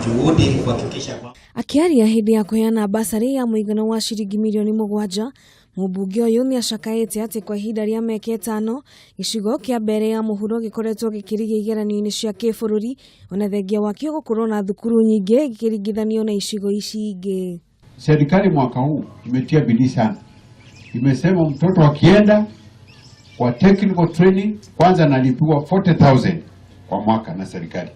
juhudi kuhakikisha akiaria hindi ya kuheana basari ya muigana wa shiringi milioni 7, Mumbunge uyu ni acakaite ati kwa ihinda ria mĩaka 5 gicigo kia Mbeere ya muhuro gikoretwo gikirigia igeranio-ini cia kibururi ona thengia wakio gukorwo na thukuru nyingi gikiringithanio na icigo ici ingi. Serikali mwaka huu imetia bidii sana. Imesema mtoto akienda kwa technical training kwanza analipiwa 40,000 kwa mwaka na serikali.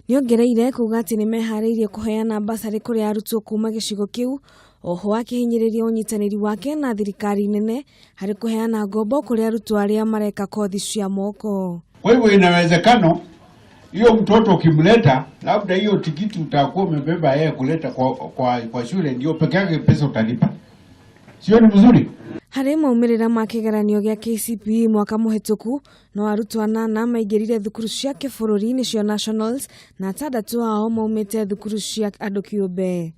Niongereire kuuga ati niehariirie kuheana basari kuri arutwo kuma gicigo kiu, oho akihinyiriria unyitaniri wake na thirikari nene hari kuheana ngombo kuri arutwo aria mareka kothi cia moko. Kwa hivyo inawezekano hiyo mtoto ukimleta, labda hiyo tikiti utakuwa umebeba yeye kuleta kwa shule, ndio peke yake pesa utalipa. Sio ni mzuri? Hari maumirira ma kigeranio gia KCPE mwaka muhituku no arutwo 8 maingirire thukuru cia kibururi nicio nationals na 6 ao maumite thukuru cia andu kiumbe.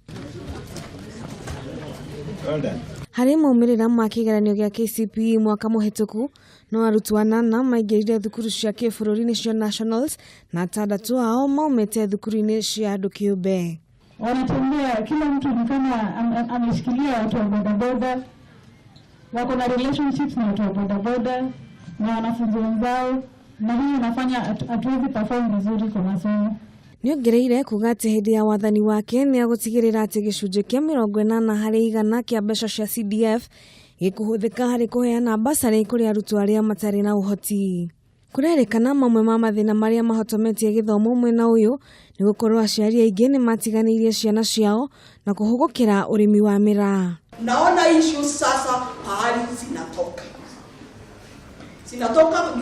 Hari maumirira ma kigeranio gia KCPE mwaka muhituku no arutwo 8 maingirire thukuru cia kibururi nicio nationals na 6 ao maumite thukuru cia andu kiumbe. Wanatembea, kila mtu ni kama ameshikilia watu wa bodaboda, wako na relationships na watu wa bodaboda na wanafunzi wenzao, na hii inafanya hatuwezi perform vizuri kwa masomo. Niongereire kuuga ati hindi ya wathani wake ni agutigirira ati gicunjĩ kia 80 harĩ 100 kia mbeca cia CDF gikuhuthika hari kuheana basari kuri arutwo aria matari na uhoti. Kurerikana mamwe ma mathina maria mahotometie githomo mwena uyu ni gukorwo aciari aingi ni matiganirie ciana ciao na kuhugukira urimi wa miraa. Naona issues sasa pahali zinatoka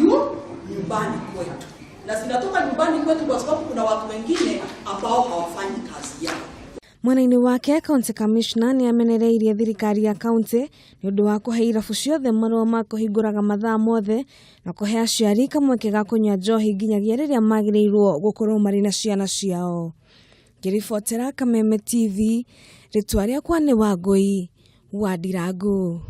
nyumbani kwetu, na zinatoka nyumbani kwetu kwa sababu kuna watu wengine ambao hawafanyi kazi yao. Mwena-ini wake County Commissioner ni amenereirie thirikari ya county ni undu wa kuhe irabu ciothe marũa ma kuhingũraga mathaa mothe na kuhe aciari kamweke ga kunywa njohi nginyagia riria magĩrĩirwo gukorwo marĩ na ciana ciao. Ngĩribotera Kameme TV, ritwa rĩakwa nĩ Wangui wa Ndirangu.